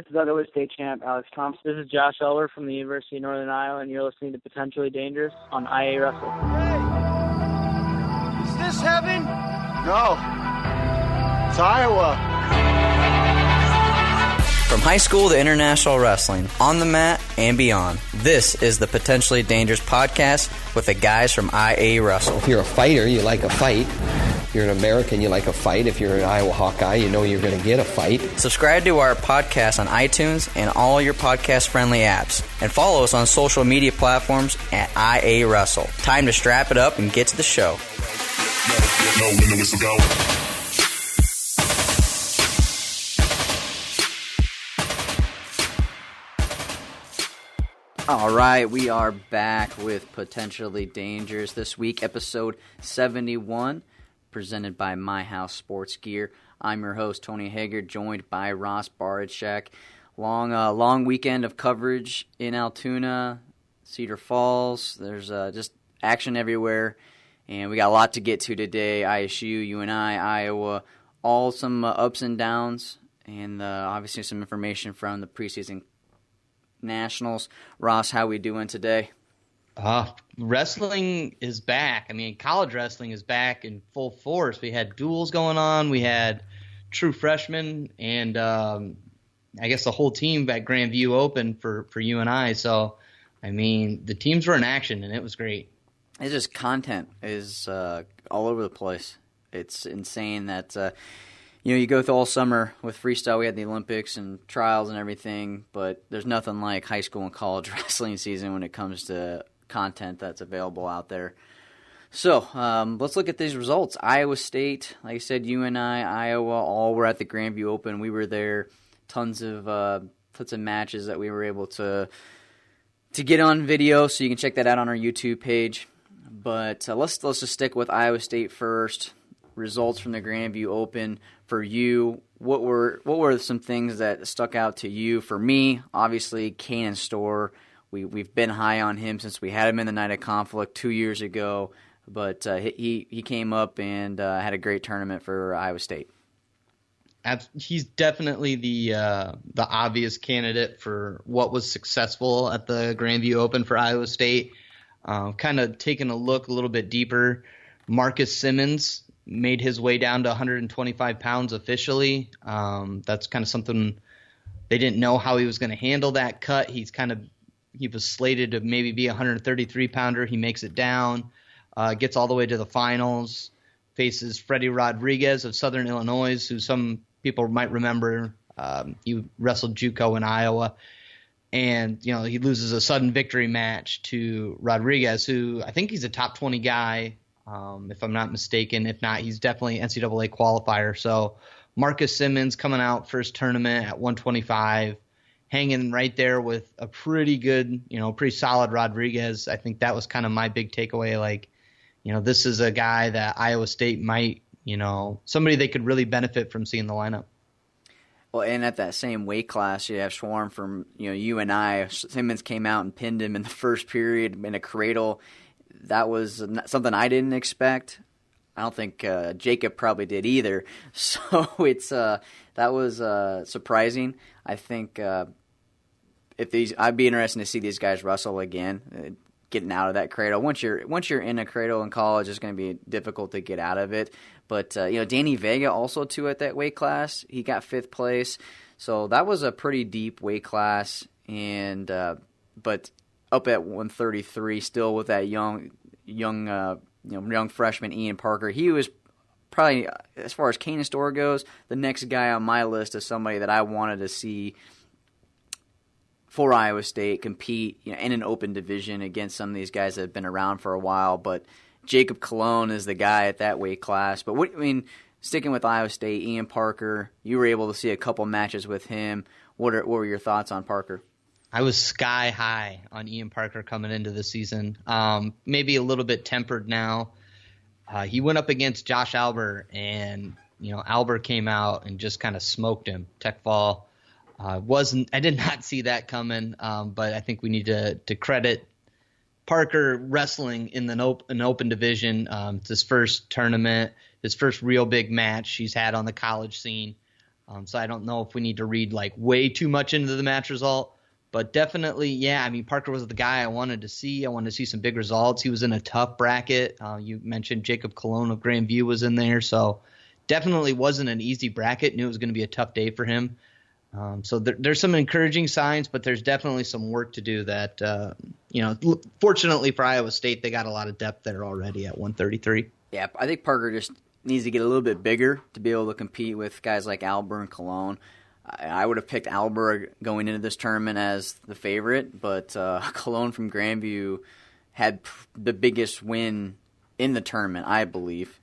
This is other state champ Alex Thompson. This is Josh Elwer from the University of Northern Iowa, and you're listening to Potentially Dangerous on IAwrestle. Hey, is this heaven? No, it's Iowa. From high school to international wrestling, on the mat and beyond, this is the Potentially Dangerous podcast with the guys from IAwrestle. If you're a fighter, you like a fight. If you're an American, you like a fight. If you're an Iowa Hawkeye, you know you're going to get a fight. Subscribe to our podcast on iTunes and all your podcast-friendly apps. And follow us on social media platforms at IAwrestle. Time to strap it up and get to the show. When the whistle go. All right, we are back with Potentially Dangerous this week, episode 71, presented by MyHouse Sports Gear. I'm your host, Tony Hager, joined by Ross Bartachek. Long weekend of coverage in Altoona, Cedar Falls. There's just action everywhere, and we got a lot to get to today. ISU, UNI, Iowa, all some ups and downs, and obviously some information from the Preseason Nationals. Ross, how we doing today? Wrestling is back. I mean, college wrestling is back in full force. We had duels going on. We had true freshmen, and I guess the whole team at Grandview Open for UNI. So, I mean, the teams were in action, and it was great. It's just content is all over the place. It's insane that you go through all summer with freestyle. We had the Olympics and trials and everything, but there's nothing like high school and college wrestling season when it comes to content that's available out there. So let's look at these results. Iowa State, like I said, UNI, Iowa, all were at the Grandview Open. We were there. Tons of matches that we were able to get on video, so you can check that out on our YouTube page. But let's just stick with Iowa State first. Results from the Grandview Open for you. What were some things that stuck out to you? For me, obviously, Kanan Storr. We've been high on him since we had him in the Night of Conflict 2 years ago, but he came up and had a great tournament for Iowa State. He's definitely the obvious candidate for what was successful at the Grandview Open for Iowa State. Kind of taking a look a little bit deeper, Marcus Simmons made his way down to 125 pounds officially. That's kind of something they didn't know how he was going to handle that cut. He was slated to maybe be a 133 pounder. He makes it down, gets all the way to the finals, faces Freddie Rodriguez of Southern Illinois, who some people might remember. He wrestled JUCO in Iowa. And, he loses a sudden victory match to Rodriguez, who I think he's a top 20 guy, if I'm not mistaken. If not, he's definitely NCAA qualifier. So Marcus Simmons coming out first tournament at 125, hanging right there with a pretty good, pretty solid Rodriguez. I think that was kind of my big takeaway. This is a guy that Iowa State might, somebody they could really benefit from seeing the lineup. Well, and at that same weight class, you have Schwarm from UNI. Simmons came out and pinned him in the first period in a cradle. That was something I didn't expect. I don't think Jacob probably did either. So that was surprising. I think I'd be interested to see these guys wrestle again, getting out of that cradle. Once you're in a cradle in college, it's going to be difficult to get out of it. But Danny Vega also too at that weight class. He got 5th place, so that was a pretty deep weight class. And but up at 133, still with that young freshman Ian Parker. He was probably, as far as Kanan Storr goes, the next guy on my list is somebody that I wanted to see for Iowa State compete in an open division against some of these guys that have been around for a while. But Jacob Cologne is the guy at that weight class. But sticking with Iowa State, Ian Parker, you were able to see a couple matches with him. What were your thoughts on Parker? I was sky high on Ian Parker coming into the season. Maybe a little bit tempered now. He went up against Josh Albert, and Albert came out and just kind of smoked him. Tech fall. I did not see that coming, but I think we need to credit Parker wrestling in an open division. It's his first tournament, his first real big match he's had on the college scene. So I don't know if we need to read like way too much into the match result. But definitely, yeah, I mean, Parker was the guy I wanted to see. I wanted to see some big results. He was in a tough bracket. You mentioned Jacob Cologne of Grandview was in there. So definitely wasn't an easy bracket. Knew it was going to be a tough day for him. So there's some encouraging signs, but there's definitely some work to do that, fortunately for Iowa State, they got a lot of depth there already at 133. Yeah, I think Parker just needs to get a little bit bigger to be able to compete with guys like Alber and Cologne. I would have picked Alber going into this tournament as the favorite, but Cologne from Grandview had the biggest win in the tournament, I believe.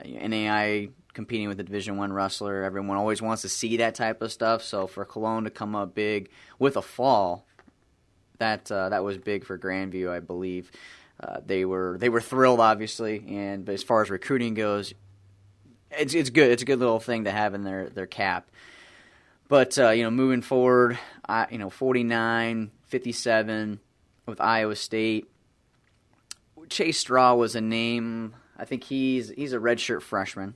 NAI competing with the Division I wrestler, everyone always wants to see that type of stuff. So for Cologne to come up big with a fall, that was big for Grandview, I believe. They were thrilled, obviously, but as far as recruiting goes, it's good. It's a good little thing to have in their cap. But, moving forward, 49-57 with Iowa State. Chase Straw was a name. I think he's a redshirt freshman,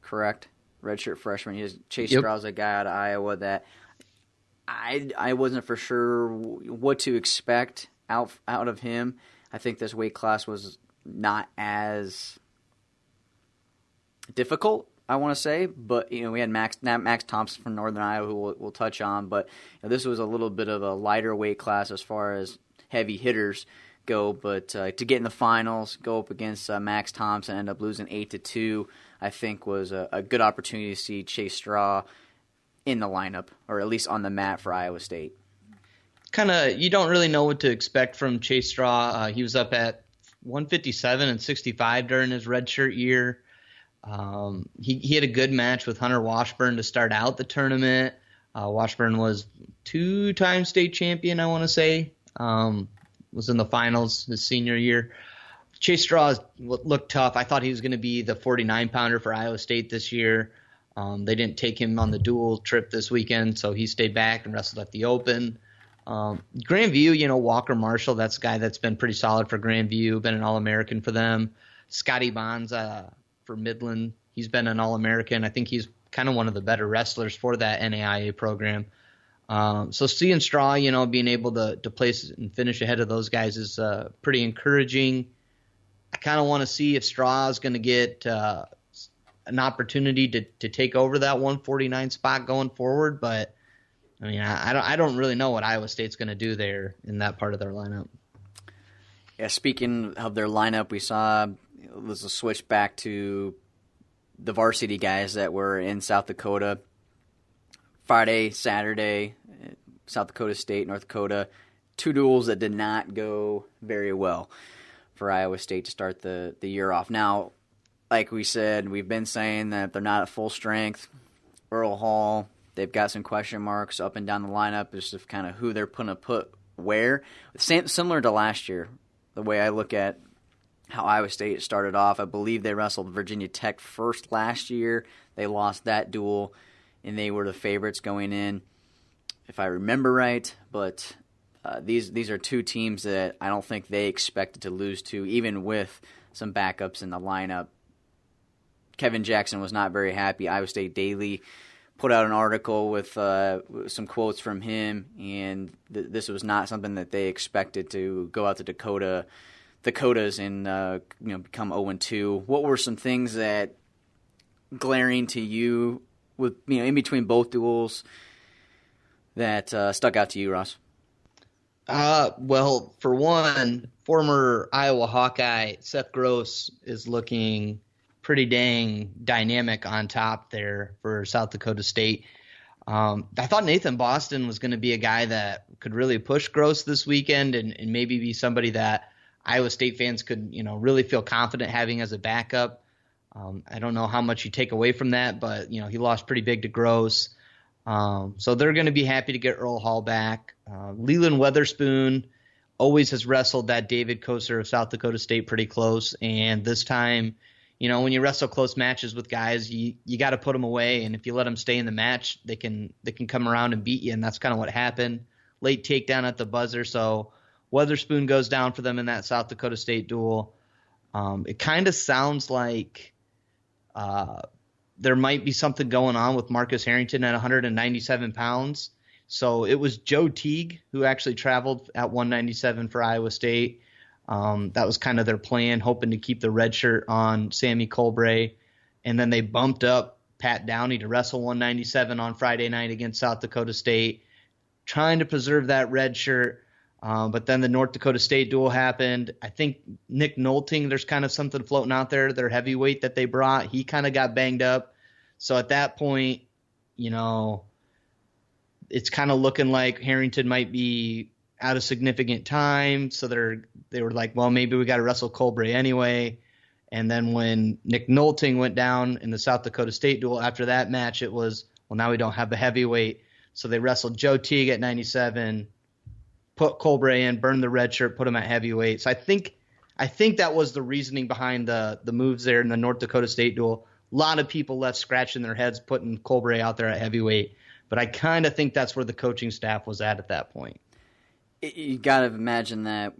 correct? Redshirt freshman. Chase Straw's a guy out of Iowa that I wasn't for sure what to expect out of him. I think this weight class was not as difficult, I want to say, but we had Max Thompson from Northern Iowa, who we'll touch on, but this was a little bit of a lighter weight class as far as heavy hitters go. But to get in the finals, go up against Max Thompson, end up losing 8-2, I think was a good opportunity to see Chase Straw in the lineup, or at least on the mat for Iowa State. You don't really know what to expect from Chase Straw. He was up at 157 and 65 during his redshirt year. He had a good match with Hunter Washburn to start out the tournament. Washburn was 2-time state champion, I want to say. Was in the finals his senior year. Chase Straw looked tough. I thought he was going to be the 49-pounder for Iowa State this year. They didn't take him on the dual trip this weekend, so he stayed back and wrestled at the Open. Grandview, Walker Marshall, that's a guy that's been pretty solid for Grandview, been an All-American for them. Scotty Bonds for Midland, he's been an All-American. I think he's kind of one of the better wrestlers for that NAIA program. So seeing Straw, being able to place and finish ahead of those guys is pretty encouraging. I kind of want to see if Straw is going to get an opportunity to take over that 149 spot going forward, but I mean, I don't really know what Iowa State's going to do there in that part of their lineup. Yeah, speaking of their lineup, we saw there's a switch back to the varsity guys that were in South Dakota. Friday, Saturday, South Dakota State, North Dakota, 2 duels that did not go very well for Iowa State to start the year off. Now, like we said, we've been saying that they're not at full strength. Earl Hall, they've got some question marks up and down the lineup as to kind of who they're going to put where. Similar to last year, the way I look at how Iowa State started off. I believe they wrestled Virginia Tech first last year. They lost that duel, and they were the favorites going in, if I remember right. But these are 2 teams that I don't think they expected to lose to, even with some backups in the lineup. Kevin Jackson was not very happy. Iowa State Daily put out an article with some quotes from him, and this was not something that they expected to go out to Dakotas and become 0-2. What were some things that glaring to you with in between both duels that stuck out to you, Ross? Well, for one, former Iowa Hawkeye Seth Gross is looking pretty dang dynamic on top there for South Dakota State. I thought Nathan Boston was going to be a guy that could really push Gross this weekend and maybe be somebody that Iowa State fans could, really feel confident having as a backup. I don't know how much you take away from that, but, he lost pretty big to Gross. So they're going to be happy to get Earl Hall back. Leland Weatherspoon always has wrestled that David Koser of South Dakota State pretty close. And this time, when you wrestle close matches with guys, you got to put them away. And if you let them stay in the match, they can come around and beat you. And that's kind of what happened. Late takedown at the buzzer. So Weatherspoon goes down for them in that South Dakota State duel. It kind of sounds like there might be something going on with Marcus Harrington at 197 pounds. So it was Joe Teague who actually traveled at 197 for Iowa State. That was kind of their plan, hoping to keep the red shirt on Sammy Colbray. And then they bumped up Pat Downey to wrestle 197 on Friday night against South Dakota State, trying to preserve that red shirt. But then the North Dakota State duel happened. I think Nick Nolting, there's kind of something floating out there, their heavyweight that they brought. He kind of got banged up. So at that point, it's kind of looking like Harrington might be out of significant time. So they were like, well, maybe we got to wrestle Colbray anyway. And then when Nick Nolting went down in the South Dakota State duel after that match, it was, well, now we don't have the heavyweight. So they wrestled Joe Teague at 97, put Colbray in, burned the red shirt, put him at heavyweight. So I think that was the reasoning behind the moves there in the North Dakota State duel. A lot of people left scratching their heads putting Colbray out there at heavyweight. But I kind of think that's where the coaching staff was at that point. You got to imagine that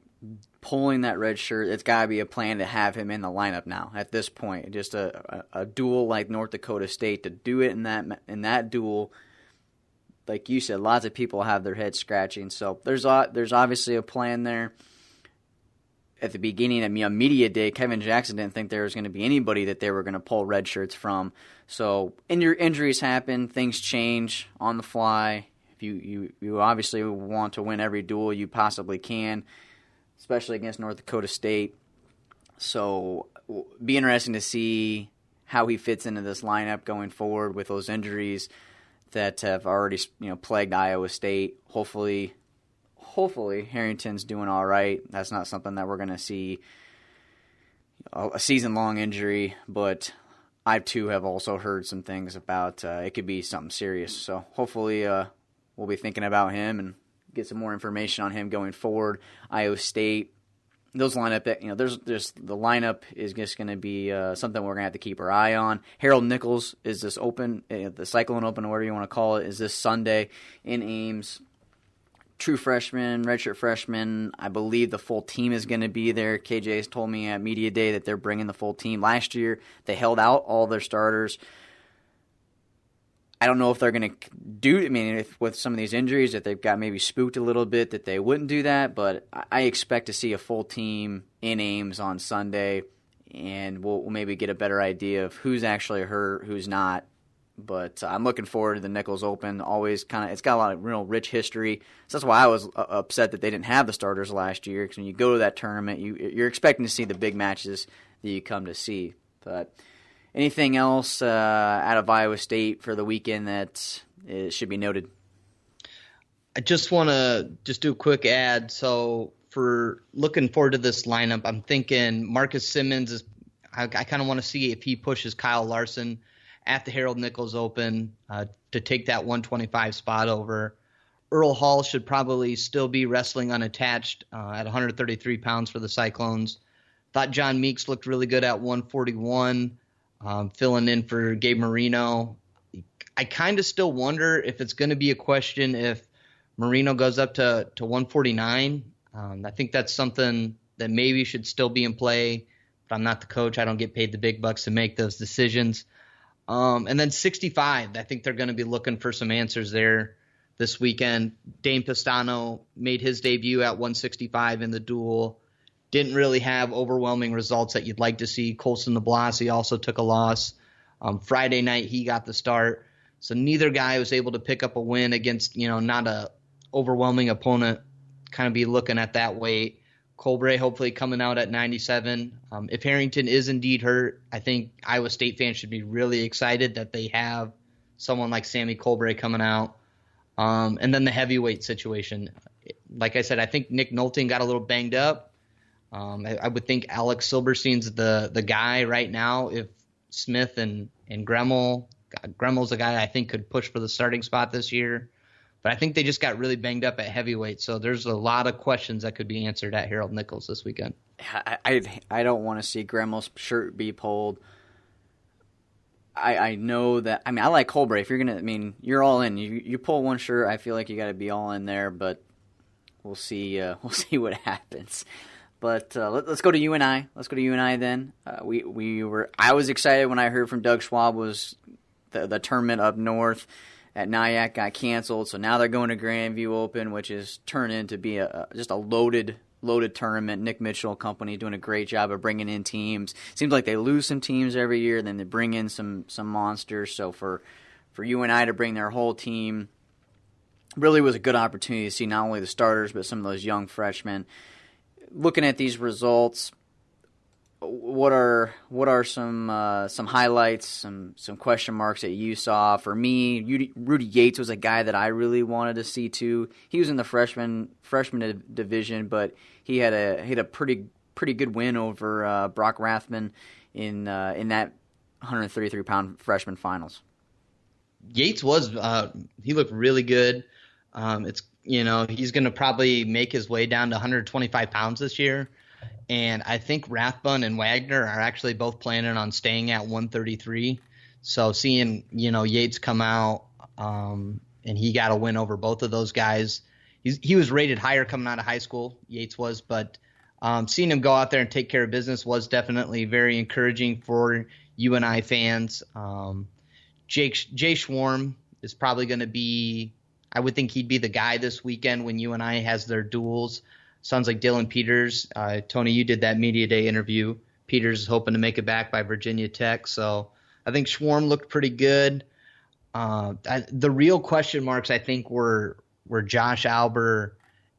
pulling that red shirt, it's got to be a plan to have him in the lineup now at this point. Just a duel like North Dakota State, to do it in that duel, like you said, lots of people have their heads scratching. So there's obviously a plan there. At the beginning of media day, Kevin Jackson didn't think there was going to be anybody that they were going to pull red shirts from. So injuries happen, things change on the fly. If you obviously want to win every duel you possibly can, especially against North Dakota State. So it'll be interesting to see how he fits into this lineup going forward with those injuries that have already plagued Iowa State. Hopefully Harrington's doing all right. That's not something that we're going to see a season-long injury, but I too have also heard some things about it could be something serious. So hopefully we'll be thinking about him and get some more information on him going forward. Iowa State, those lineup, there's the lineup is just going to be something we're going to have to keep our eye on. Harold Nichols is this open, the Cyclone Open, or whatever you want to call it, is this Sunday in Ames. True freshman, redshirt freshman. I believe the full team is going to be there. KJ has told me at media day that they're bringing the full team. Last year, they held out all their starters. I don't know if they're going to do. I mean, with some of these injuries, that they've got maybe spooked a little bit, that they wouldn't do that. But I expect to see a full team in Ames on Sunday, and we'll maybe get a better idea of who's actually hurt, who's not. But I'm looking forward to the Nichols Open. Always it's got a lot of real rich history. So that's why I was upset that they didn't have the starters last year. Because when you go to that tournament, you're expecting to see the big matches that you come to see. But anything else out of Iowa State for the weekend that should be noted? I just want to do a quick ad. So for looking forward to this lineup, I'm thinking Marcus Simmons is. I kind of want to see if he pushes Kyle Larson at the Harold Nichols Open to take that 125 spot over. Earl Hall should probably still be wrestling unattached at 133 pounds for the Cyclones. Thought John Meeks looked really good at 141, filling in for Gabe Marino. I kind of still wonder if it's going to be a question if Marino goes up to 149. I think that's something that maybe should still be in play, but I'm not the coach. I don't get paid the big bucks to make those decisions. And then 65, I think they're going to be looking for some answers there this weekend. Dane Pistano made his debut at 165 in the duel. Didn't really have overwhelming results that you'd like to see. Colson DeBlasi also took a loss. Friday night, he got the start. So neither guy was able to pick up a win against, not a overwhelming opponent. Kind of be looking at that weight. Colbray hopefully coming out at 97. If Harrington is indeed hurt, I think Iowa State fans should be really excited that they have someone like Sammy Colbray coming out. And then the heavyweight situation. Like I said, I think Nick Nolting got a little banged up. I would think Alex Silberstein's the guy right now. If Smith and Gremmel's a guy I think could push for the starting spot this year. But I think they just got really banged up at heavyweight, so there's a lot of questions that could be answered at Harold Nichols this weekend. I don't want to see Gremmel's shirt be pulled. I know that. I mean, I like Colbray. If you're gonna, you're all in. You pull one shirt, I feel like you got to be all in there. But we'll see. We'll see what happens. But let's go to UNI. Let's go to UNI then. I was excited when I heard from Doug Schwab was the tournament up north at Nyack got canceled, so now they're going to Grandview Open, which is turned into be just a loaded tournament. Nick Mitchell company doing a great job of bringing in teams. Seems like they lose some teams every year, then they bring in some monsters. So for UNI to bring their whole team really was a good opportunity to see not only the starters but some of those young freshmen. Looking at these results, what are some highlights, some question marks that you saw? For me, Rudy Yates was a guy that I really wanted to see too. He was in the freshman division, but he had a pretty good win over Brock Rathman in that 133-pound freshman finals. Yates was he looked really good. He's going to probably make his way down to 125 pounds this year. And I think Rathbun and Wagner are actually both planning on staying at 133. So seeing, Yates come out and he got a win over both of those guys. He was rated higher coming out of high school, Yates was, but seeing him go out there and take care of business was definitely very encouraging for UNI fans. Jay Schwarm is probably going to be, I would think he'd be the guy this weekend when UNI has their duels. Sounds like Dylan Peters. Tony, you did that media day interview. Peters is hoping to make it back by Virginia Tech. So I think Schwarm looked pretty good. The real question marks, I think, were Josh Alber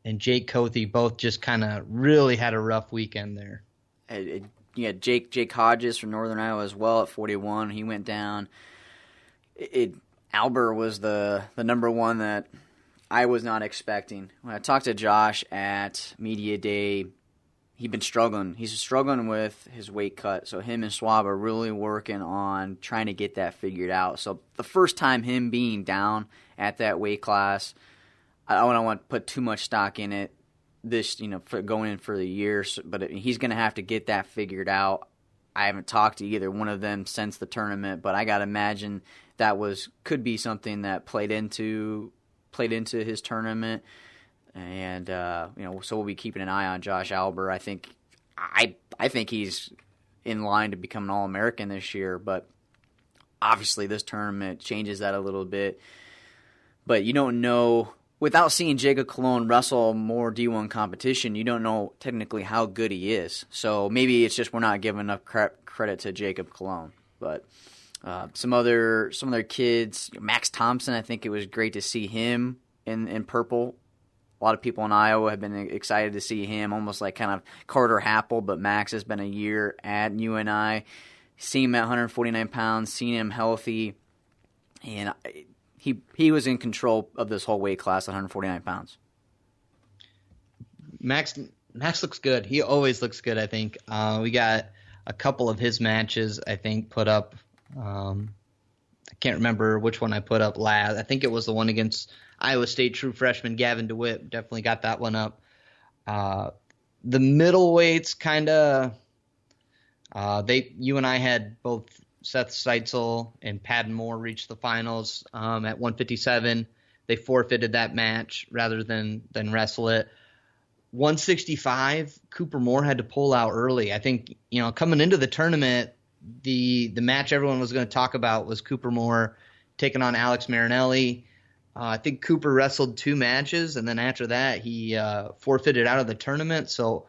and Jake Cothey both just kind of really had a rough weekend there. Jake Hodges from Northern Iowa as well at 41. He went down. Alber was the number one that I was not expecting. When I talked to Josh at Media Day, he'd been struggling. He's struggling with his weight cut, so him and Schwab are really working on trying to get that figured out. So the first time him being down at that weight class, I don't want to put too much stock in it for going in for the year, but he's going to have to get that figured out. I haven't talked to either one of them since the tournament, but I got to imagine that could be something that played into his tournament, and so we'll be keeping an eye on Josh Alber. I think he's in line to become an All-American this year, but obviously this tournament changes that a little bit. But you don't know, without seeing Jacob Cologne wrestle more D1 competition, you don't know technically how good he is. So maybe it's just we're not giving enough credit to Jacob Cologne, but. Some other kids, Max Thompson, I think it was great to see him in purple. A lot of people in Iowa have been excited to see him, almost like kind of Carter Happel, but Max has been a year at UNI. Seeing him at 149 pounds, seeing him healthy, and he was in control of this whole weight class at 149 pounds. Max looks good. He always looks good, I think. We got a couple of his matches, I think, put up. I can't remember which one I put up last. I think it was the one against Iowa State true freshman Gavin DeWitt. Definitely got that one up. The middleweights kind of UNI had both Seth Seitzel and Patton Moore reach the finals at 157. They forfeited that match rather than wrestle it. 165, Cooper Moore had to pull out early. I think, coming into the tournament, the match everyone was going to talk about was Cooper Moore taking on Alex Marinelli. I think Cooper wrestled 2 matches, and then after that he forfeited out of the tournament. So,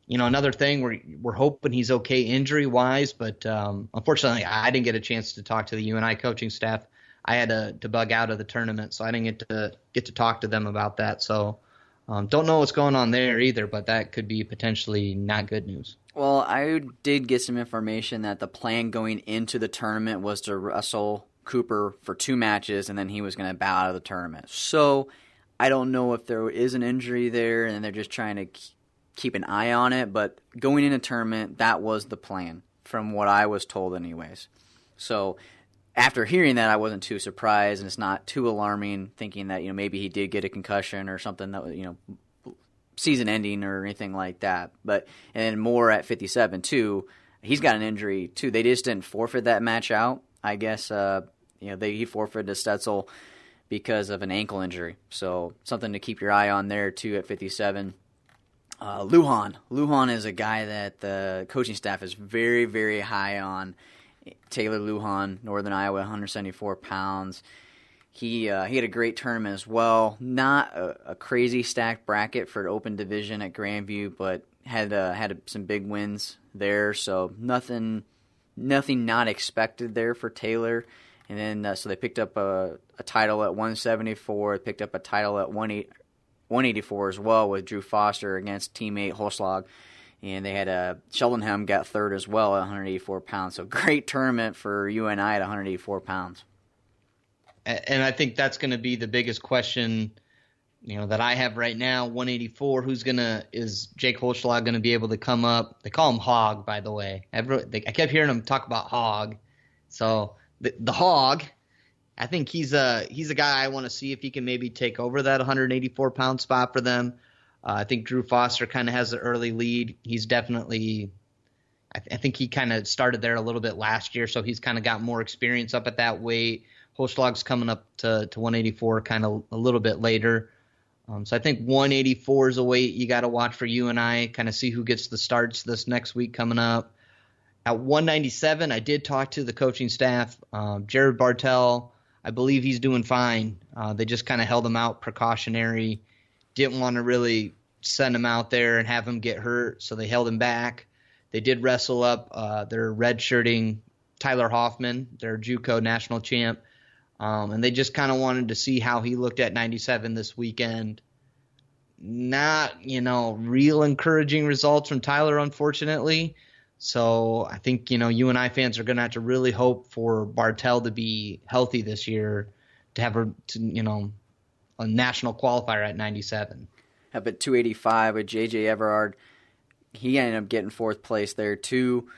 another thing, we're hoping he's okay injury-wise, but unfortunately I didn't get a chance to talk to the UNI coaching staff. I had to bug out of the tournament, so I didn't get to talk to them about that. So don't know what's going on there either, but that could be potentially not good news. Well, I did get some information that the plan going into the tournament was to wrestle Cooper for 2 matches, and then he was going to bow out of the tournament. So I don't know if there is an injury there, and they're just trying to keep an eye on it. But going into tournament, that was the plan, from what I was told anyways. So after hearing that, I wasn't too surprised, and it's not too alarming, thinking that maybe he did get a concussion or something that was season ending or anything like that. But and Moore at 57 too, he's got an injury too. They just didn't forfeit that match out. I guess he forfeited to Stetzel because of an ankle injury. So something to keep your eye on there too at 57. Lujan. Lujan is a guy that the coaching staff is very, very high on. Taylor Lujan, Northern Iowa, 174 pounds. He had a great tournament as well. Not a crazy stacked bracket for an open division at Grandview, but had some big wins there. So nothing not expected there for Taylor. And then so they picked up a title at 174. Picked up a title at 184 as well with Drew Foster against teammate Holslag. And they had Sheldon got third as well at 184 pounds. So great tournament for UNI at 184 pounds. And I think that's going to be the biggest question, that I have right now. 184. Is Jake Holslag going to be able to come up? They call him Hog, by the way. I kept hearing him talk about Hog. So the Hog, I think he's a guy I want to see if he can maybe take over that 184 pound spot for them. I think Drew Foster kind of has the early lead. He's definitely – I think he kind of started there a little bit last year, so he's kind of got more experience up at that weight. Holschlag's coming up to 184 kind of a little bit later. So I think 184 is a weight you got to watch for UNI, kind of see who gets the starts this next week coming up. At 197, I did talk to the coaching staff. Jared Bartell, I believe he's doing fine. They just kind of held him out precautionary. Didn't want to really send him out there and have him get hurt, so they held him back. They did wrestle up their redshirting Tyler Hoffman, their JUCO national champ, and they just kind of wanted to see how he looked at 97 this weekend. Not, real encouraging results from Tyler, unfortunately. So I think, UNI fans are going to have to really hope for Bartell to be healthy this year to have a national qualifier at 97. Up at 285 with J.J. Everard. He ended up getting fourth place there, too.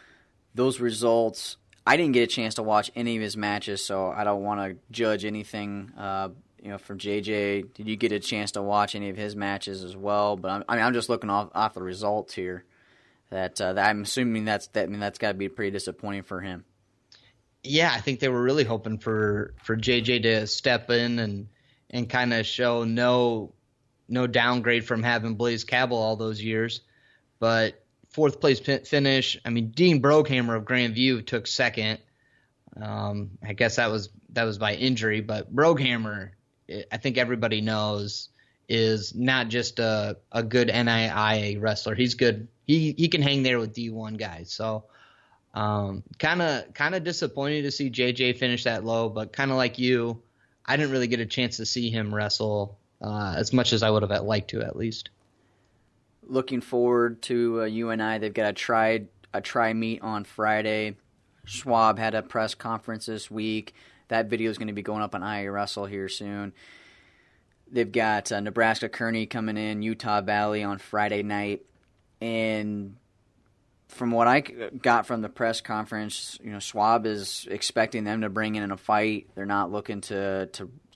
Those results, I didn't get a chance to watch any of his matches, so I don't want to judge anything from J.J. Did you get a chance to watch any of his matches as well? But I'm just looking off the results here. That I'm assuming that's got to be pretty disappointing for him. Yeah, I think they were really hoping for JJ to step in and kind of show no downgrade from having Blaze Cabell all those years. But fourth place finish. I mean, Dean Broghammer of Grandview took second. I guess that was by injury, but Broghammer, I think everybody knows, is not just a good NAIA wrestler. He's good. He can hang there with D1 guys. So kind of disappointed to see JJ finish that low, but kind of like you, I didn't really get a chance to see him wrestle as much as I would have liked to, at least. Looking forward to UNI. They've got a try meet on Friday. Schwab had a press conference this week. That video is going to be going up on IAwrestle here soon. They've got Nebraska Kearney coming in, Utah Valley on Friday night. And from what I got from the press conference, Schwab is expecting them to bring in a fight. They're not looking to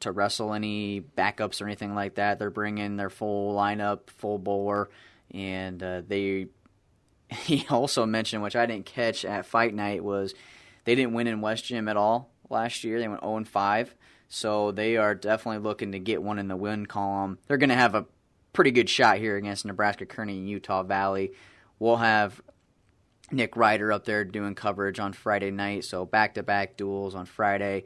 wrestle any backups or anything like that. They're bringing their full lineup, full bore. And he also mentioned, which I didn't catch at fight night, was they didn't win in West Gym at all last year. They went 0-5. So they are definitely looking to get one in the win column. They're going to have a pretty good shot here against Nebraska Kearney and Utah Valley. We'll have Nick Ryder up there doing coverage on Friday night, so back-to-back duels on Friday.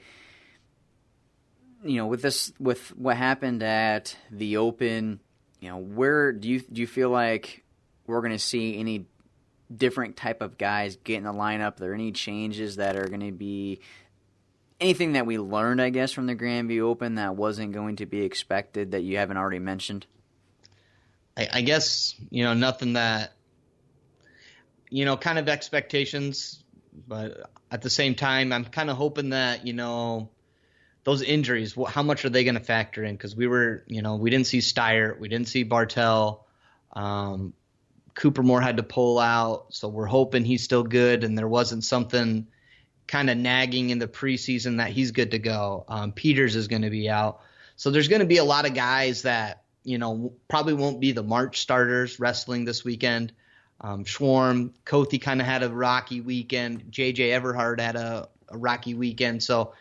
With what happened at the Open, where do you feel like we're going to see any different type of guys get in the lineup? Are there any changes that are going to be anything that we learned, I guess, from the Grandview Open that wasn't going to be expected that you haven't already mentioned? I guess, nothing that, kind of expectations, but at the same time, I'm kind of hoping that, those injuries, how much are they going to factor in? Because we didn't see Steyer, we didn't see Bartell, Cooper Moore had to pull out, so we're hoping he's still good and there wasn't something kind of nagging in the preseason that he's good to go. Peters is going to be out. So there's going to be a lot of guys that, probably won't be the March starters wrestling this weekend. Schwarm, Kothi kind of had a rocky weekend. J.J. Everhard had a rocky weekend. So,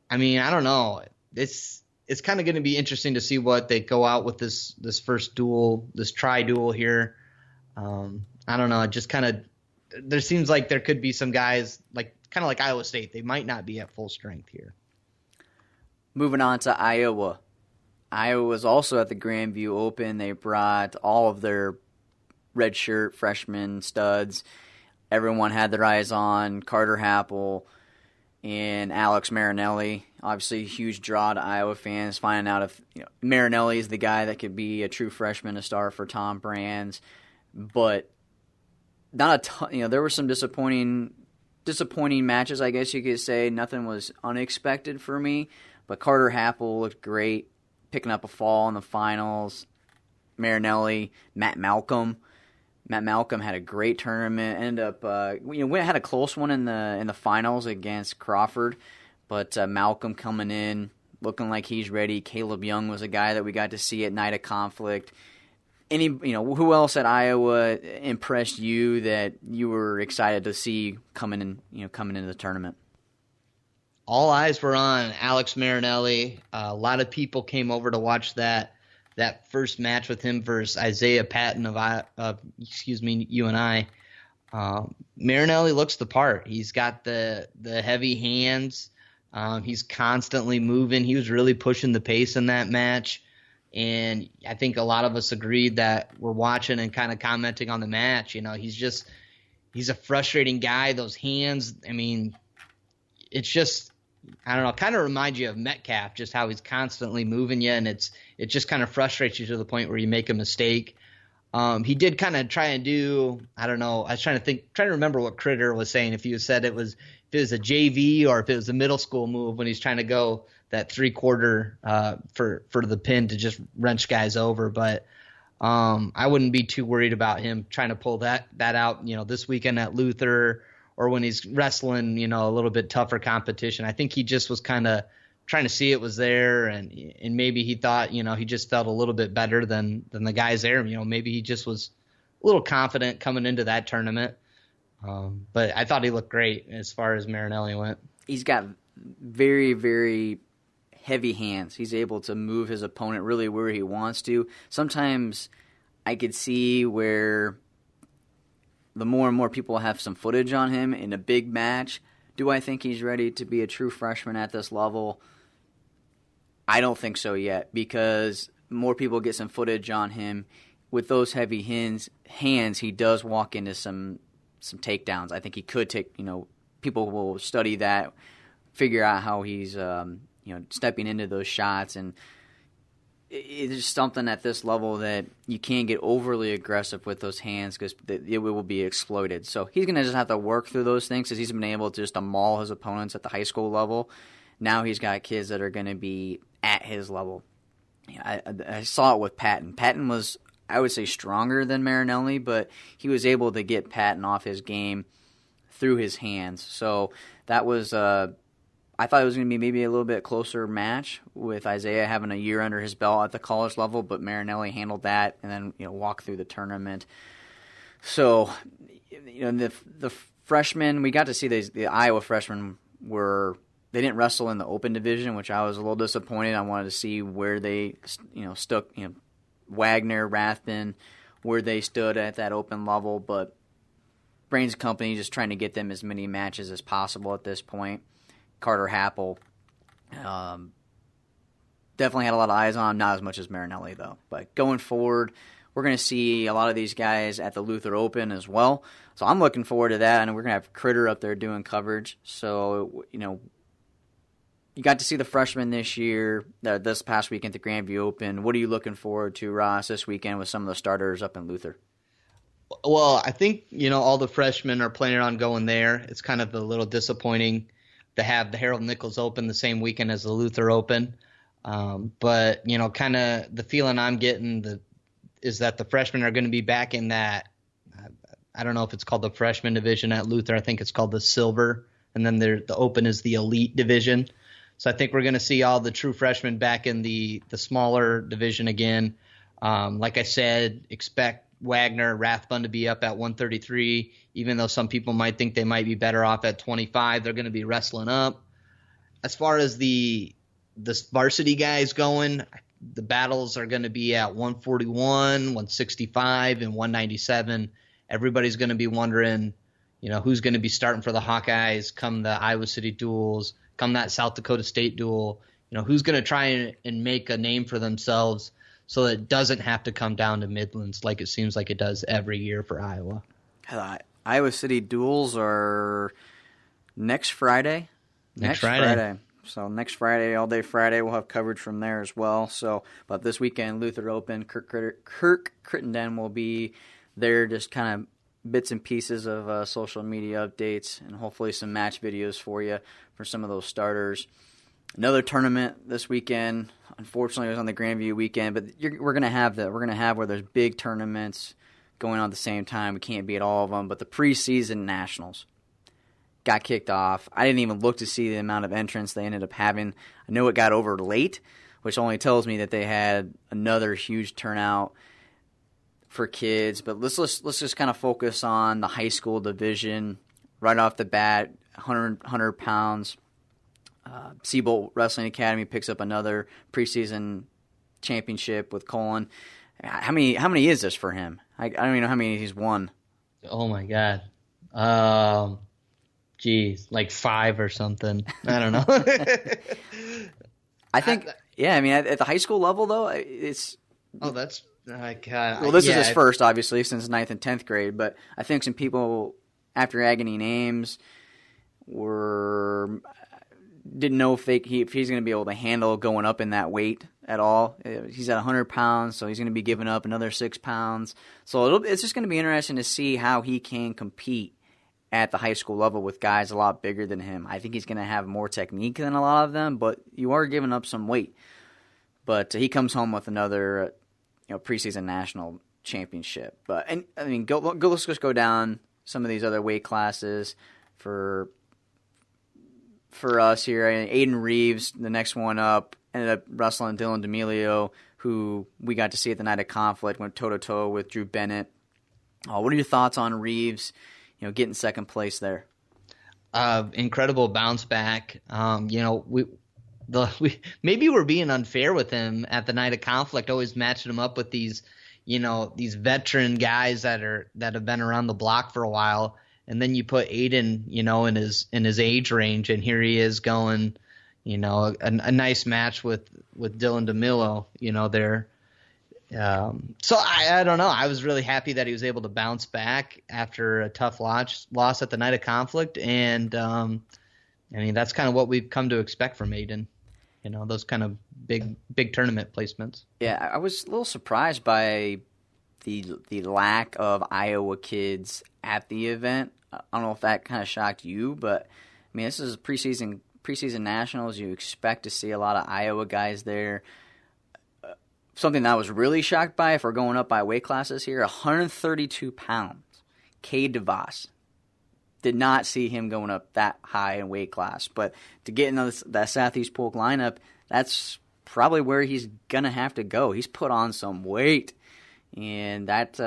I don't know. It's kind of going to be interesting to see what they go out with this first duel, this tri-duel here. I don't know. It just there seems like there could be some guys kind of like Iowa State. They might not be at full strength here. Moving on to Iowa. Iowa was also at the Grandview Open. They brought all of their redshirt freshmen studs. Everyone had their eyes on Carter Happel and Alex Marinelli. Obviously, a huge draw to Iowa fans, finding out if Marinelli is the guy that could be a true freshman to start for Tom Brands. But not a ton. There were some disappointing matches, I guess you could say. Nothing was unexpected for me. But Carter Happel looked great, picking up a fall in the finals. Marinelli, Matt Malcolm had a great tournament. Ended up, had a close one in the finals against Crawford, but Malcolm coming in looking like he's ready. Caleb Young was a guy that we got to see at Night of Conflict. Who else at Iowa impressed you that you were excited to see coming into the tournament? All eyes were on Alex Marinelli. A lot of people came over to watch that first match with him versus Isaiah Patton of UNI. Marinelli looks the part. He's got the heavy hands. He's constantly moving. He was really pushing the pace in that match. And I think a lot of us agreed that we're watching and kind of commenting on the match. He's a frustrating guy. Those hands, it's just, I don't know, kind of reminds you of Metcalf, just how he's constantly moving you, and it just kind of frustrates you to the point where you make a mistake. He did kind of try and do, I don't know, I was trying to remember what Critter was saying, if he said if it was a JV or if it was a middle school move when he's trying to go that 3/4 for the pin to just wrench guys over. But I wouldn't be too worried about him trying to pull that out, this weekend at Luther or when he's wrestling, a little bit tougher competition. I think he just was kind of trying to see it was there, and maybe he thought, he just felt a little bit better than the guys there. Maybe he just was a little confident coming into that tournament. But I thought he looked great as far as Marinelli went. He's got very, very heavy hands. He's able to move his opponent really where he wants to. Sometimes I could see where the more and more people have some footage on him in a big match. Do I think he's ready to be a true freshman at this level? I don't think so yet, because more people get some footage on him. With those heavy hands, he does walk into some takedowns. I think he could take, people will study that, figure out how he's, stepping into those shots. And it's just something at this level that you can't get overly aggressive with those hands because it will be exploited. So he's going to just have to work through those things because he's been able to just maul his opponents at the high school level. Now he's got kids that are going to be at his level. I saw it with Patton. Patton was, I would say, stronger than Marinelli, but he was able to get Patton off his game through his hands. So that was, I thought it was going to be maybe a little bit closer match with Isaiah having a year under his belt at the college level, but Marinelli handled that and then walked through the tournament. So the freshmen, we got to see the Iowa freshmen they didn't wrestle in the open division, which I was a little disappointed. I wanted to see where they stuck, Wagner, Rathbun, where they stood at that open level, but Brains Company just trying to get them as many matches as possible at this point. Carter Happel definitely had a lot of eyes on him, not as much as Marinelli, though. But going forward, we're going to see a lot of these guys at the Luther Open as well. So I'm looking forward to that, and we're going to have Critter up there doing coverage. So, you got to see the freshmen this year, this past weekend at the Grandview Open. What are you looking forward to, Ross, this weekend with some of the starters up in Luther? Well, I think, all the freshmen are planning on going there. It's kind of a little disappointing to have the Harold Nichols Open the same weekend as the Luther Open. But, kind of the feeling I'm getting is that the freshmen are going to be back in that, I don't know if it's called the freshman division at Luther. I think it's called the silver. And then the Open is the elite division. So I think we're going to see all the true freshmen back in the smaller division again. Like I said, expect Wagner, Rathbun to be up at 133. Even though some people might think they might be better off at 25, they're going to be wrestling up. As far as the varsity guys going, the battles are going to be at 141, 165, and 197. Everybody's going to be wondering, who's going to be starting for the Hawkeyes come the Iowa City duels, come that South Dakota State duel. Who's going to try and make a name for themselves so that it doesn't have to come down to Midlands like it seems like it does every year for Iowa. Iowa City duels are next Friday. Next Friday. So next Friday, all day Friday, we'll have coverage from there as well. So, but this weekend, Luther Open, Kirk Crittenden will be there, just kind of bits and pieces of social media updates and hopefully some match videos for you for some of those starters. Another tournament this weekend. Unfortunately, it was on the Grandview weekend, but we're gonna have that. We're gonna have where there's big tournaments going on at the same time. We can't be at all of them, but the Preseason Nationals got kicked off. I didn't even look to see the amount of entrants they ended up having. I know it got over late, which only tells me that they had another huge turnout for kids. But let's just kind of focus on the high school division right off the bat. 100 pounds. Seabolt Wrestling Academy picks up another preseason championship with Colin. How many is this for him? I don't even know how many he's won. Oh my God. Like 5 or something. I don't know. I think, I mean, at the high school level, though, it's... Oh, that's... God. Well, this is his first, obviously, since 9th and 10th grade, but I think some people, after Agony Names, didn't know if he's going to be able to handle going up in that weight at all. He's at 100 pounds, so he's going to be giving up another 6 pounds. So it's just going to be interesting to see how he can compete at the high school level with guys a lot bigger than him. I think he's going to have more technique than a lot of them, but you are giving up some weight. But he comes home with another preseason national championship. Let's just go down some of these other weight classes for us here. Aiden Reeves, the next one up, ended up wrestling Dylan D'Amelio, who we got to see at the Night of Conflict, went toe-to-toe with Drew Bennett. What are your thoughts on Reeves, getting second place there? Incredible bounce back. Maybe we're being unfair with him at the Night of Conflict, always matching him up with these veteran guys that have been around the block for a while. And then you put Aiden, in his age range, and here he is going, a nice match with Dylan DeMillo, there. So I don't know. I was really happy that he was able to bounce back after a tough loss at the Night of Conflict, and that's kind of what we've come to expect from Aiden. Those kind of big tournament placements. Yeah, I was a little surprised by the lack of Iowa kids at the event. I don't know if that kind of shocked you, but this is preseason nationals. You expect to see a lot of Iowa guys there. Something that I was really shocked by, if we're going up by weight classes here, 132 pounds. Cade DeVos. Did not see him going up that high in weight class. But to get in that Southeast Polk lineup, that's probably where he's going to have to go. He's put on some weight. And that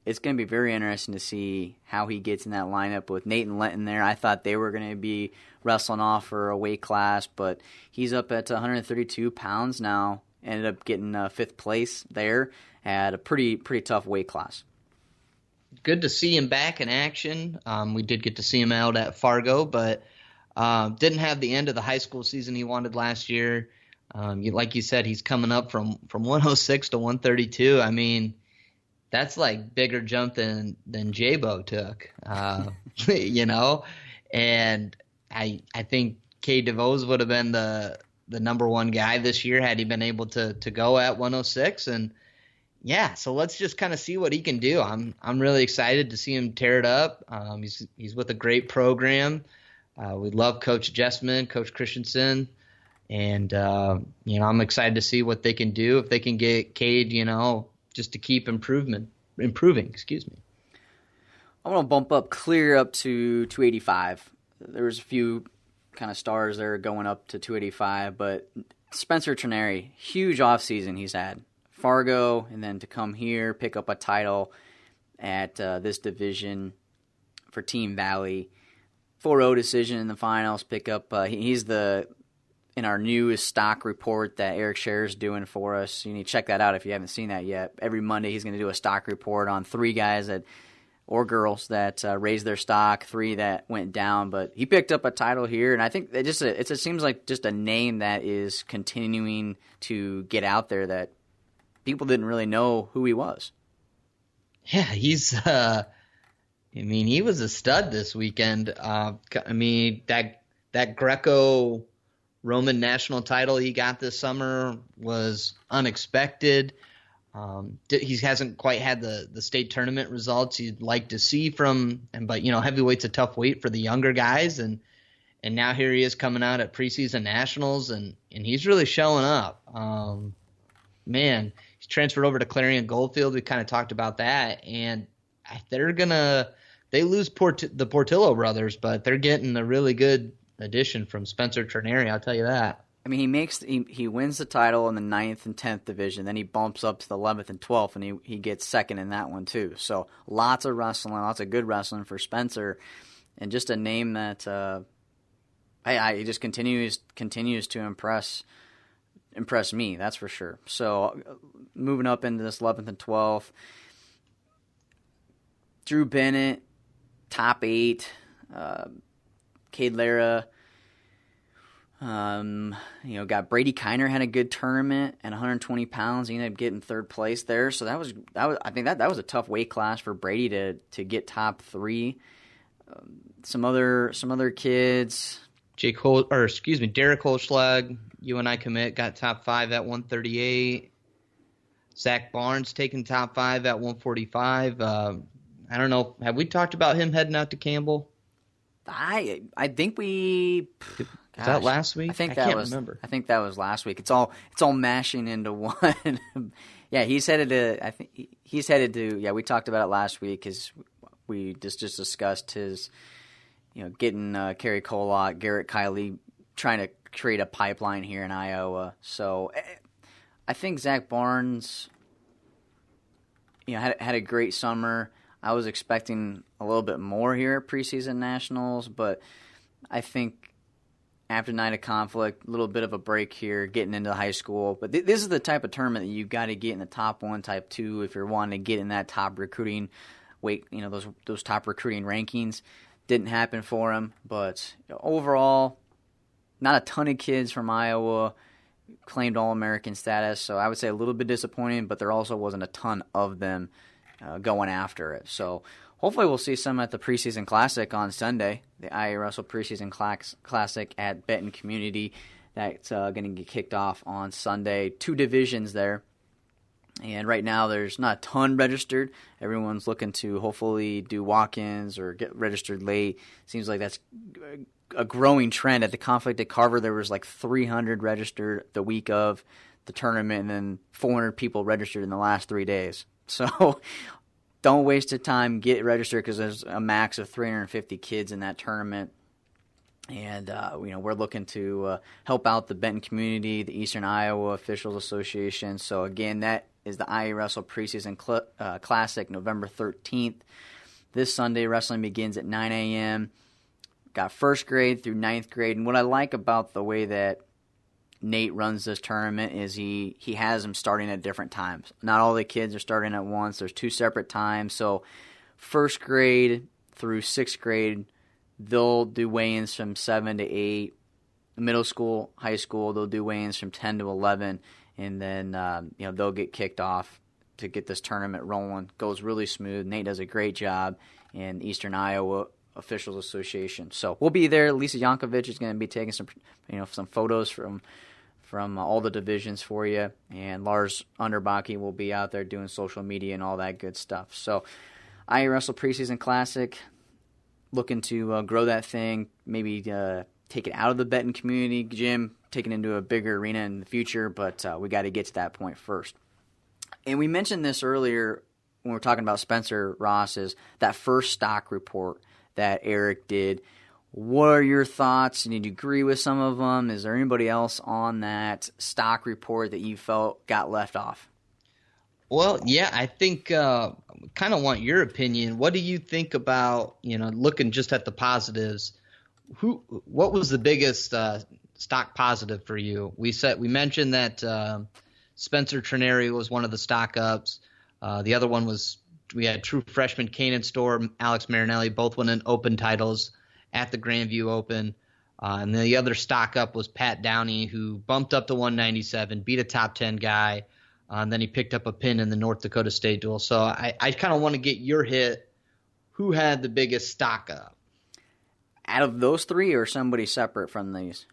it's going to be very interesting to see how he gets in that lineup with Nate and Lenton there. I thought they were going to be wrestling off for a weight class, but he's up at 132 pounds now. Ended up getting 5th place there at a pretty tough weight class. Good to see him back in action. We did get to see him out at Fargo, but didn't have the end of the high school season he wanted last year. Like you said, he's coming up from 106 to 132. That's like bigger jump than J-Bo took, And I think Cade DeVos would have been the number one guy this year had he been able to go at 106. And yeah, so let's just kind of see what he can do. I'm really excited to see him tear it up. He's with a great program. We love Coach Jessman, Coach Christensen. And, I'm excited to see what they can do if they can get Cade, just to keep improving. I want to bump up clear up to 285. There was a few kind of stars there going up to 285, but Spencer Trineri, huge offseason he's had. Fargo, and then to come here, pick up a title at this division for Team Valley. 4-0 decision in the finals, pick up, he's the in our newest stock report that Eric Scher is doing for us. You need to check that out if you haven't seen that yet. Every Monday he's going to do a stock report on 3 guys or girls that raised their stock, 3 that went down. But he picked up a title here, and I think it seems like just a name that is continuing to get out there that people didn't really know who he was. Yeah, he's he was a stud this weekend. That Greco-Roman national title he got this summer was unexpected. He hasn't quite had the state tournament results you'd like to see but heavyweight's a tough weight for the younger guys, and now here he is coming out at Preseason Nationals, and he's really showing up. He's transferred over to Clarion Goldfield. We kind of talked about that, and they lose the Portillo brothers, but they're getting a really good addition from Spencer Trineri, I'll tell you that. I mean, he wins the title in the 9th and 10th division, then he bumps up to the 11th and 12th, and he gets second in that one too. So lots of wrestling, lots of good wrestling for Spencer, and just a name that he just continues to impress me, that's for sure. So moving up into this 11th and 12th, Drew Bennett, top 8, Cade Lara. Got Brady Kiner had a good tournament at 120 pounds. He ended up getting 3rd place there. So that was I think that was a tough weight class for Brady to get top 3. Some other kids. Derek Holschlag, UNI commit, got top 5 at 138. Zach Barnes taking top 5 at 145. I don't know. Have we talked about him heading out to Campbell? I think we. Was that last week? I can't remember. I think that was last week. It's all mashing into one. Yeah, he's headed to. Yeah, we talked about it last week because we just discussed his, getting Kerry Kolot, Garrett Kiley, trying to create a pipeline here in Iowa. So I think Zach Barnes, had a great summer. I was expecting a little bit more here at Preseason Nationals, but I think after Night of Conflict, a little bit of a break here, getting into high school. But this is the type of tournament that you've got to get in the top 1, type 2 if you're wanting to get in that top recruiting weight, those top recruiting rankings. Didn't happen for him, but overall, not a ton of kids from Iowa claimed All-American status, so I would say a little bit disappointing, but there also wasn't a ton of them going after it. So hopefully we'll see some at the Preseason Classic on Sunday, the IAwrestle Preseason Classic at Benton Community. That's going to get kicked off on Sunday. 2 divisions there. And right now there's not a ton registered. Everyone's looking to hopefully do walk-ins or get registered late. Seems like that's a growing trend. At the Conflict at Carver, there was like 300 registered the week of the tournament, and then 400 people registered in the last 3 days. So don't waste your time. Get registered because there's a max of 350 kids in that tournament. And, we're looking to help out the Benton community, the Eastern Iowa Officials Association. So, again, that is the IAwrestle Preseason Classic, November 13th. This Sunday, wrestling begins at 9 a.m. Got 1st grade through 9th grade. And what I like about the way that Nate runs this tournament is he has them starting at different times. Not all the kids are starting at once. There's 2 separate times. So 1st grade through 6th grade, they'll do weigh-ins from 7 to 8. Middle school, high school, they'll do weigh-ins from 10 to 11. And then they'll get kicked off to get this tournament rolling. Goes really smooth. Nate does a great job in Eastern Iowa Officials Association. So we'll be there. Lisa Yankovic is going to be taking some photos from all the divisions for you, and Lars Underbaki will be out there doing social media and all that good stuff. So IAwrestle Preseason Classic, looking to grow that thing, maybe take it out of the Benton community gym, take it into a bigger arena in the future, but we got to get to that point first. And we mentioned this earlier when we were talking about Spencer Ross, is that first stock report that Eric did. What are your thoughts? Did you agree with some of them? Is there anybody else on that stock report that you felt got left off? Well, yeah, I think kind of want your opinion. What do you think about, looking just at the positives? What was the biggest stock positive for you. We mentioned that Spencer Trineri was one of the stock ups. The other one was we had true freshman Kanan Storr, Alex Marinelli, both winning open titles at the Grandview Open. And the other stock up was Pat Downey, who bumped up to 197, beat a top 10 guy. And then he picked up a pin in the North Dakota State duel. So I kind of want to get your hit. Who had the biggest stock up? Out of those three, or somebody separate from these?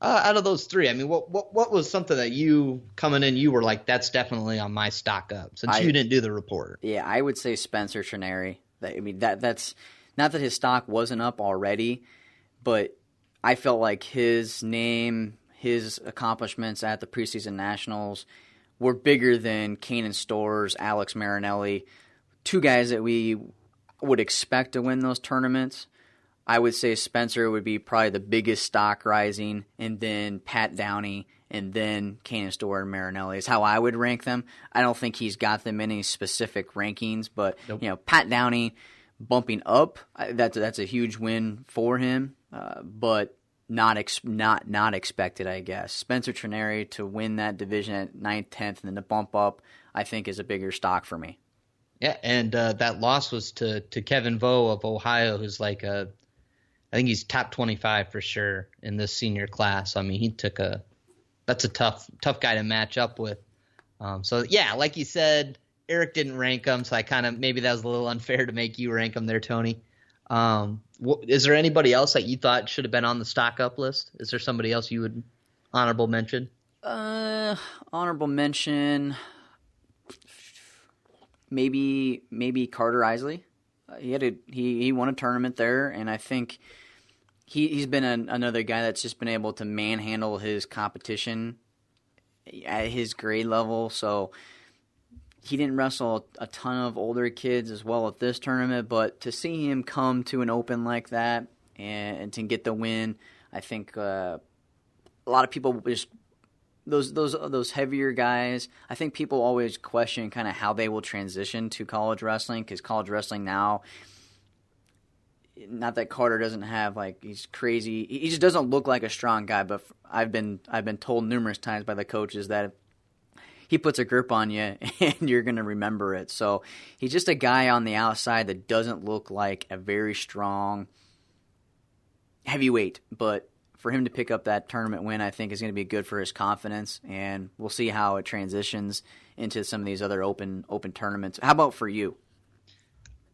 Out of those three. I mean, what was something that you coming in, you were like, that's definitely on my stock up, since you didn't do the report? Yeah, I would say Spencer Trineri. I mean, that's not that his stock wasn't up already, but I felt like his name, his accomplishments at the Preseason Nationals were bigger than Kanan Storr's, Alex Marinelli, two guys that we would expect to win those tournaments. I would say Spencer would be probably the biggest stock rising, and then Pat Downey, and then Kanan Storr and Marinelli is how I would rank them. I don't think he's got them in any specific rankings, but nope. Pat Downey bumping up, that's a huge win for him, but not expected, I guess. Spencer Trineri to win that division at 9th, 10th, and then to bump up, I think is a bigger stock for me. Yeah, and that loss was to Kevin Vo of Ohio, who's like I think he's top 25 for sure in this senior class. I mean, that's a tough guy to match up with. So yeah, like you said, Eric didn't rank him, so maybe that was a little unfair to make you rank him there, Tony. Is there anybody else that you thought should have been on the stock up list? Is there somebody else you would honorable mention? Honorable mention, maybe Carter Isley. He won a tournament there, and I think he's been another guy that's just been able to manhandle his competition at his grade level. So he didn't wrestle a ton of older kids as well at this tournament, but to see him come to an open like that and to get the win, I think a lot of people just those heavier guys. I think people always question kind of how they will transition to college wrestling, because college wrestling now, not that Carter doesn't have he's crazy. He just doesn't look like a strong guy, but I've been told numerous times by the coaches that he puts a grip on you and you're going to remember it. So he's just a guy on the outside that doesn't look like a very strong heavyweight, but for him to pick up that tournament win, I think is going to be good for his confidence, and we'll see how it transitions into some of these other open tournaments. How about for you?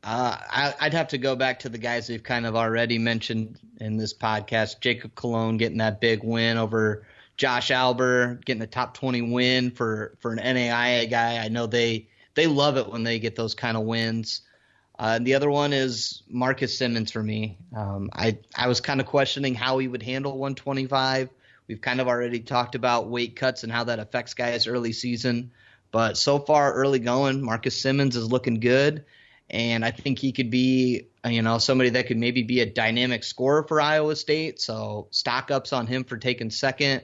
I'd have to go back to the guys we've kind of already mentioned in this podcast. Jacob Cologne getting that big win over Josh Alber, getting a top 20 win for an NAIA guy. I know they love it when they get those kind of wins. And the other one is Marcus Simmons for me. I was kind of questioning how he would handle 125. We've kind of already talked about weight cuts and how that affects guys early season. But so far, early going, Marcus Simmons is looking good. And I think he could be, somebody that could maybe be a dynamic scorer for Iowa State. So stock ups on him for taking second.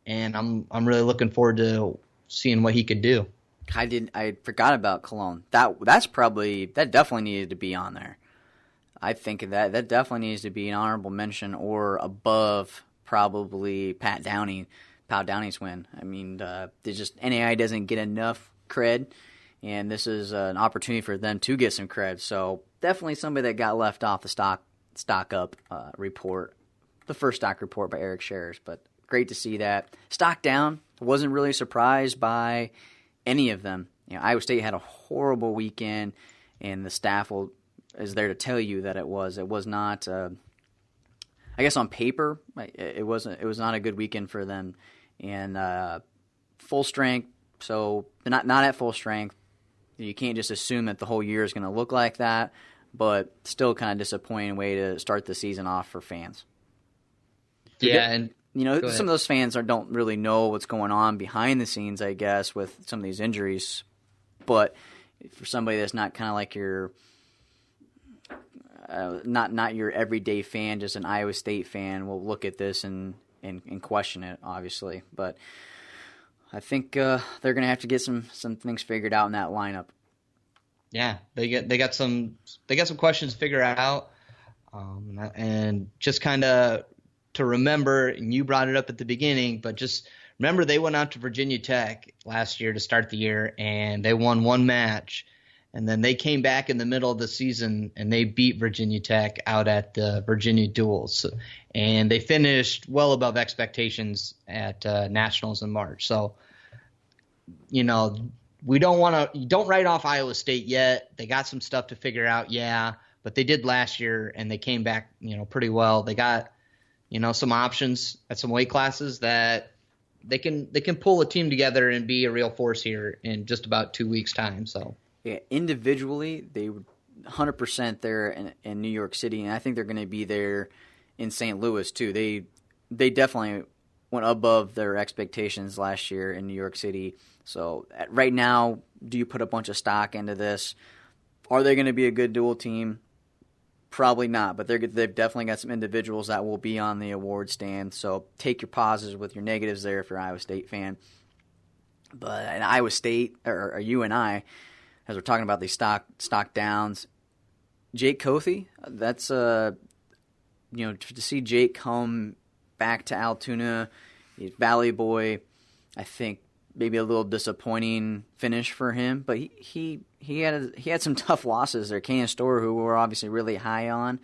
And I'm really looking forward to seeing what he could do. I forgot about Cologne. That definitely needed to be on there. I think that definitely needs to be an honorable mention or above probably Pat Downey's win. I mean, NAI doesn't get enough cred, and this is an opportunity for them to get some cred. So definitely somebody that got left off the stock up report, the first stock report by Eric Scherers, but great to see that. Stock down, wasn't really surprised by any of them. Iowa State had a horrible weekend, and the staff is there to tell you that it was not. I guess on paper, it was not a good weekend for them. And full strength, so not at full strength. You can't just assume that the whole year is going to look like that. But still, kind of disappointing way to start the season off for fans. Yeah, and some of those fans don't really know what's going on behind the scenes, I guess, with some of these injuries. But for somebody that's not kind of like your not your everyday fan, just an Iowa State fan, will look at this and question it, obviously. But I think they're going to have to get some things figured out in that lineup. Yeah, they got some questions figured out, and just kind of to remember, and you brought it up at the beginning, but just remember they went out to Virginia Tech last year to start the year, and they won one match. And then they came back in the middle of the season, and they beat Virginia Tech out at the Virginia Duels. And they finished well above expectations at Nationals in March. So, you know, don't write off Iowa State yet. They got some stuff to figure out, yeah. But they did last year, and they came back, pretty well. They got, some options at some weight classes that they can pull a team together and be a real force here in just about 2 weeks' time. So yeah, individually they were 100% there in New York City, and I think they're going to be there in St. Louis too. They definitely went above their expectations last year in New York City. So right now, do you put a bunch of stock into this? Are they going to be a good dual team? Probably not, but they've definitely got some individuals that will be on the award stand. So take your positives with your negatives there if you're an Iowa State fan. But in Iowa State, or you and I, as we're talking about these stock downs, Jake Cothe, that's to see Jake come back to Altoona, he's Valley Boy. I think maybe a little disappointing finish for him, but he had some tough losses there. Canyon Store, who we're obviously really high on,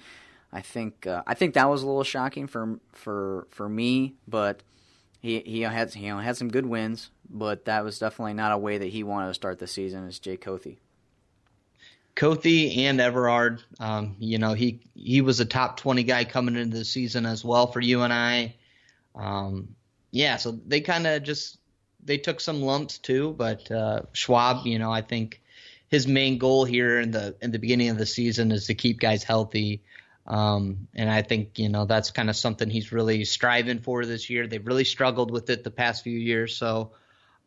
I think that was a little shocking for me, but he had some good wins, but that was definitely not a way that he wanted to start the season as Jay Cothe. Cothe and Everard, he was a top 20 guy coming into the season as well for UNI. So they kind of they took some lumps too, but Schwab, I think his main goal here in the beginning of the season is to keep guys healthy. And I think, that's kind of something he's really striving for this year. They've really struggled with it the past few years. So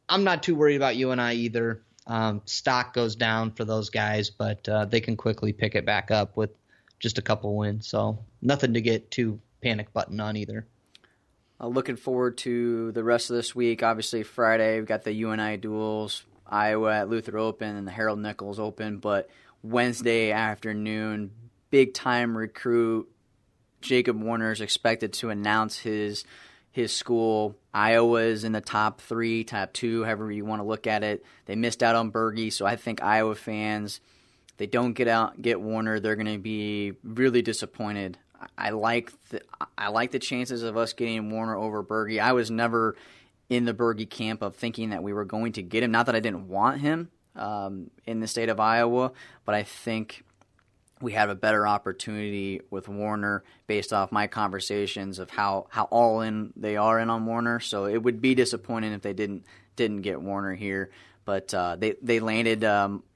I'm not too worried about UNI either. Stock goes down for those guys, but they can quickly pick it back up with just a couple wins. So nothing to get too panic button on either. Looking forward to the rest of this week. Obviously, Friday, we've got the UNI duels, Iowa at Luther Open and the Harold Nichols Open. But Wednesday afternoon, big-time recruit Jacob Warner is expected to announce his school. Iowa is in the top 3, top 2, however you want to look at it. They missed out on Berge, so I think Iowa fans, if they don't get Warner, they're going to be really disappointed. I like the chances of us getting Warner over Berge. I was never in the Berge camp of thinking that we were going to get him. Not that I didn't want him in the state of Iowa, but I think we have a better opportunity with Warner based off my conversations of how all in they are in on Warner. So it would be disappointing if they didn't get Warner here. But they landed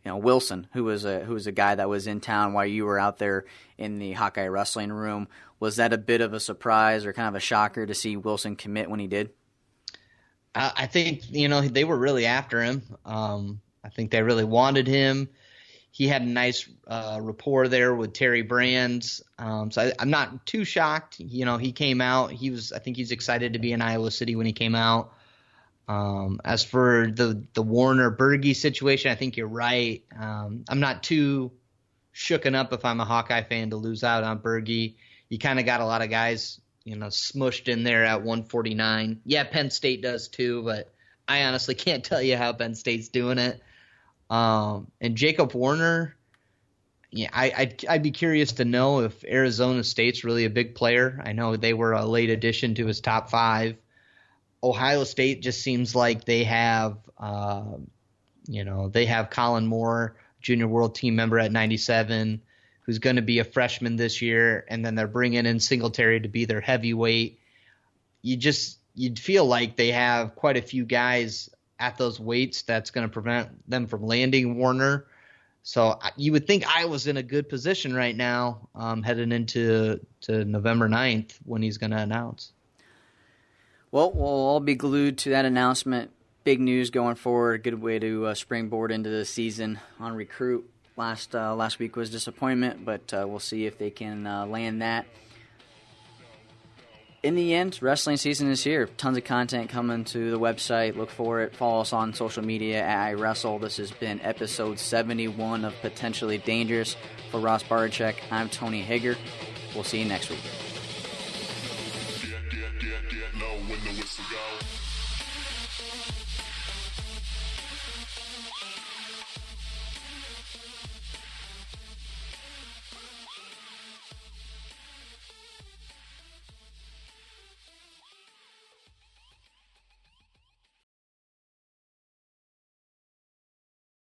Wilson, who was a guy that was in town while you were out there in the Hawkeye wrestling room. Was that a bit of a surprise or kind of a shocker to see Wilson commit when he did? I think they were really after him. I think they really wanted him. He had a nice rapport there with Terry Brands. So I'm not too shocked. He came out. I think he's excited to be in Iowa City when he came out. As for the Warner Berge situation, I think you're right. I'm not too shooken up if I'm a Hawkeye fan to lose out on Berge. You kind of got a lot of guys, smushed in there at 149. Yeah, Penn State does too, but I honestly can't tell you how Penn State's doing it. And Jacob Warner, I'd be curious to know if Arizona State's really a big player. I know they were a late addition to his top 5. Ohio State just seems like they have, they have Colin Moore, junior world team member at 97, who's going to be a freshman this year, and then they're bringing in Singletary to be their heavyweight. You'd feel like they have quite a few guys at those weights that's going to prevent them from landing Warner. So you would think Iowa's in a good position right now, heading into November 9th when he's going to announce. Well, we'll all be glued to that announcement. Big news going forward. Good way to springboard into the season on recruit. Last week was disappointment, but we'll see if they can land that. In the end, wrestling season is here. Tons of content coming to the website. Look for it. Follow us on social media at IAwrestle. This has been episode 71 of Potentially Dangerous. For Ross Bartachek, I'm Tony Hager. We'll see you next week.